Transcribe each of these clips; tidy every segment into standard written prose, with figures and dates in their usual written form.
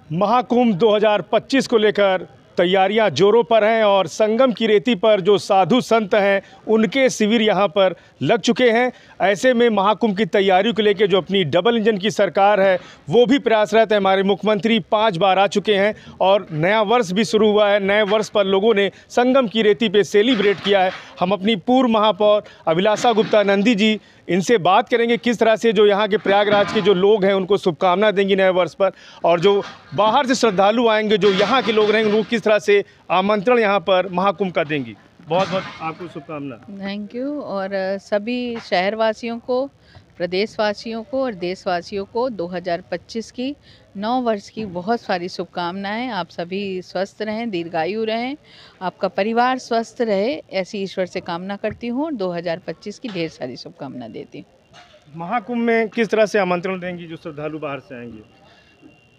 महाकुंभ 2025 को लेकर तैयारियां जोरों पर हैं और संगम की रेती पर जो साधु संत हैं उनके शिविर यहां पर लग चुके हैं। ऐसे में महाकुंभ की तैयारियों को लेकर जो अपनी डबल इंजन की सरकार है वो भी प्रयासरत है। हमारे मुख्यमंत्री 5 बार आ चुके हैं और नया वर्ष भी शुरू हुआ है। नए वर्ष पर लोगों ने संगम की रेती पे सेलिब्रेट किया है। हम अपनी पूर्व महापौर अभिलाषा गुप्ता नंदी जी इनसे बात करेंगे किस तरह से जो यहाँ के प्रयागराज के जो लोग हैं उनको शुभकामना देंगी नए वर्ष पर, और जो बाहर से श्रद्धालु आएंगे जो यहाँ के लोग रहेंगे उनको किस तरह से आमंत्रण यहाँ पर महाकुंभ का देंगी। बहुत बहुत आपको शुभकामना। Thank you. और सभी शहरवासियों को, प्रदेशवासियों को और देशवासियों को 2025 की 9 वर्ष की बहुत सारी शुभकामनाएं। आप सभी स्वस्थ रहें, दीर्घायु रहें, आपका परिवार स्वस्थ रहे, ऐसी ईश्वर से कामना करती हूँ। 2025 की ढेर सारी शुभकामना देती हूँ। महाकुंभ में किस तरह से आमंत्रण देंगी जो श्रद्धालु बाहर से आएंगे?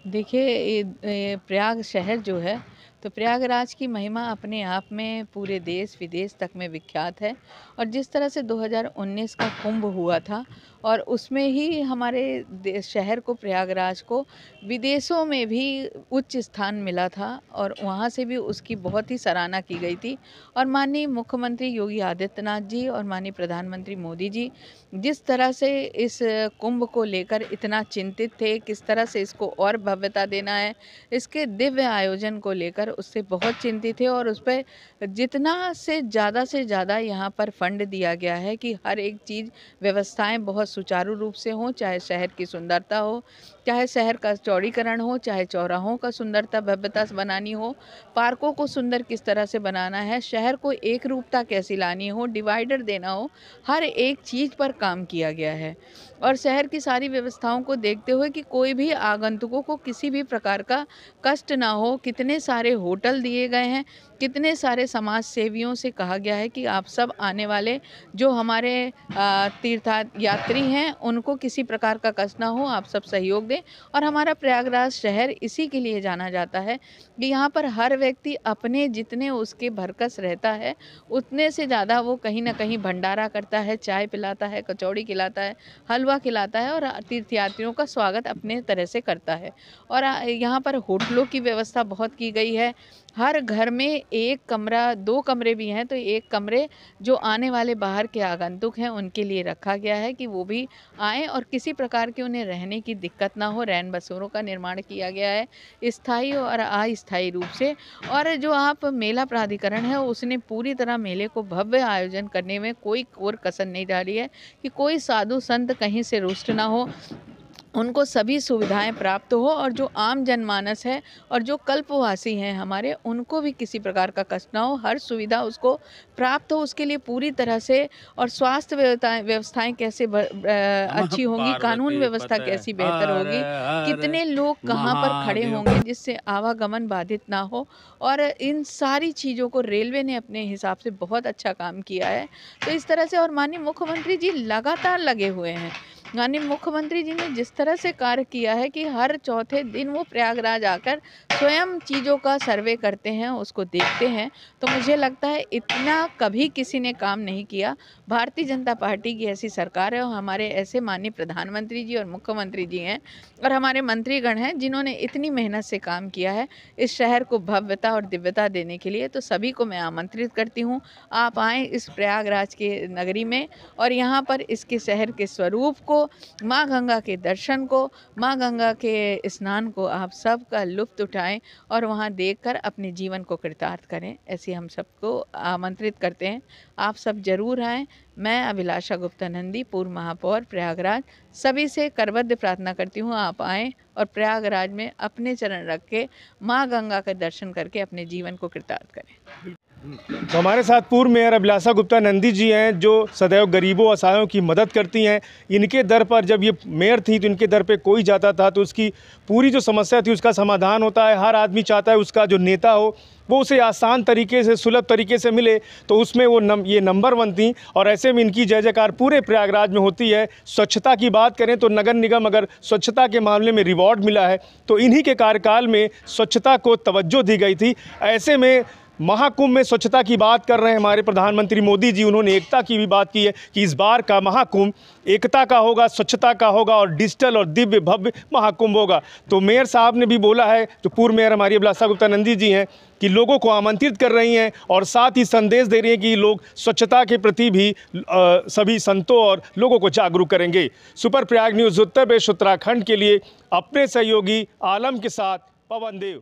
देखिए, ये प्रयाग शहर जो है, तो प्रयागराज की महिमा अपने आप में पूरे देश विदेश तक में विख्यात है। और जिस तरह से 2019 का कुंभ हुआ था और उसमें ही हमारे शहर को, प्रयागराज को विदेशों में भी उच्च स्थान मिला था और वहाँ से भी उसकी बहुत ही सराहना की गई थी। और माननीय मुख्यमंत्री योगी आदित्यनाथ जी और माननीय प्रधानमंत्री मोदी जी जिस तरह से इस कुंभ को लेकर इतना चिंतित थे, किस तरह से इसको और भव्यता देना है, इसके दिव्य आयोजन को लेकर उससे बहुत चिंतित थे। और उस पर जितना से ज़्यादा यहाँ पर फंड दिया गया है कि हर एक चीज़, व्यवस्थाएं बहुत सुचारू रूप से हों, चाहे शहर की सुंदरता हो, चाहे शहर का चौड़ीकरण हो, चाहे चौराहों का सुंदरता भव्यता बनानी हो, पार्कों को सुंदर किस तरह से बनाना है, शहर को एक रूपता कैसी लानी हो, डिवाइडर देना हो, हर एक चीज़ पर काम किया गया है। और शहर की सारी व्यवस्थाओं को देखते हुए कि कोई भी आगंतुकों को किसी भी प्रकार का कष्ट ना हो, कितने सारे होटल दिए गए हैं, कितने सारे समाज सेवियों से कहा गया है कि आप सब आने वाले जो हमारे तीर्थ यात्री हैं उनको किसी प्रकार का कष्ट ना हो, आप सब सहयोग दें। और हमारा प्रयागराज शहर इसी के लिए जाना जाता है कि यहाँ पर हर व्यक्ति अपने जितने उसके भरकस रहता है उतने से ज़्यादा वो कहीं ना कहीं भंडारा करता है, चाय पिलाता है, कचौड़ी खिलाता है, हलवा खिलाता है और तीर्थयात्रियों का स्वागत अपने तरह से करता है। और यहाँ पर होटलों की व्यवस्था बहुत की गई है। हर घर में एक कमरा, 2 कमरे भी हैं तो एक कमरे जो आने वाले बाहर के आगंतुक हैं उनके लिए रखा गया है कि वो भी आएँ और किसी प्रकार की उन्हें रहने की दिक्कत ना हो। रैन बसेरों का निर्माण किया गया है स्थायी और अस्थायी रूप से। और जो आप मेला प्राधिकरण है उसने पूरी तरह मेले को भव्य आयोजन करने में कोई कोर कसर नहीं डाली है कि कोई साधु संत कहीं से रुष्ट ना हो, उनको सभी सुविधाएं प्राप्त हो। और जो आम जनमानस है और जो कल्पवासी हैं हमारे, उनको भी किसी प्रकार का कष्ट ना हो, हर सुविधा उसको प्राप्त हो, उसके लिए पूरी तरह से। और स्वास्थ्य व्यवस्थाएं कैसे अच्छी होंगी, कानून व्यवस्था कैसी बेहतर होगी, कितने लोग कहाँ पर खड़े होंगे जिससे आवागमन बाधित ना हो। और इन सारी चीज़ों को रेलवे ने अपने हिसाब से बहुत अच्छा काम किया है। तो इस तरह से, और माननीय मुख्यमंत्री जी लगातार लगे हुए हैं। माननीय मुख्यमंत्री जी ने जिस तरह से कार्य किया है कि हर चौथे दिन वो प्रयागराज आकर स्वयं चीज़ों का सर्वे करते हैं, उसको देखते हैं। तो मुझे लगता है इतना कभी किसी ने काम नहीं किया। भारतीय जनता पार्टी की ऐसी सरकार है और हमारे ऐसे माननीय प्रधानमंत्री जी और मुख्यमंत्री जी हैं और हमारे मंत्रीगण हैं जिन्होंने इतनी मेहनत से काम किया है इस शहर को भव्यता और दिव्यता देने के लिए। तो सभी को मैं आमंत्रित करती हूँ, आप आएँ इस प्रयागराज के नगरी में और यहाँ पर इसके शहर के स्वरूप को, माँ गंगा के दर्शन को, माँ गंगा के स्नान को आप सब का लुत्फ़ उठाएं और वहाँ देखकर अपने जीवन को कृतार्थ करें। ऐसे हम सबको आमंत्रित करते हैं, आप सब जरूर आएं। मैं अभिलाषा गुप्ता नंदी, पूर्व महापौर प्रयागराज, सभी से करबद्ध प्रार्थना करती हूँ आप आएँ और प्रयागराज में अपने चरण रख के माँ गंगा का दर्शन करके अपने जीवन को कृतार्थ करें। तो हमारे साथ पूर्व मेयर अभिलाषा गुप्ता नंदी जी हैं जो सदैव गरीबों असहायों की मदद करती हैं। इनके दर पर जब ये मेयर थी तो इनके दर पे कोई जाता था तो उसकी पूरी जो समस्या थी उसका समाधान होता है। हर आदमी चाहता है उसका जो नेता हो वो उसे आसान तरीके से, सुलभ तरीके से मिले, तो उसमें वो ये नंबर 1 थी। और ऐसे में इनकी जय जयकार पूरे प्रयागराज में होती है। स्वच्छता की बात करें तो नगर निगम अगर स्वच्छता के मामले में रिवॉर्ड मिला है तो इन्हीं के कार्यकाल में स्वच्छता को तवज्जो दी गई थी। ऐसे में महाकुंभ में स्वच्छता की बात कर रहे हैं हमारे प्रधानमंत्री मोदी जी। उन्होंने एकता की भी बात की है कि इस बार का महाकुंभ एकता का होगा, स्वच्छता का होगा और डिजिटल और दिव्य भव्य महाकुंभ होगा। तो मेयर साहब ने भी बोला है, जो पूर्व मेयर हमारी अभिलाषा गुप्ता नंदी जी हैं, कि लोगों को आमंत्रित कर रही हैं और साथ ही संदेश दे रही हैं कि लोग स्वच्छता के प्रति भी सभी संतों और लोगों को जागरूक करेंगे। सुपर प्रयाग न्यूज़ उत्तर प्रदेश उत्तराखंड के लिए अपने सहयोगी आलम के साथ पवन देव।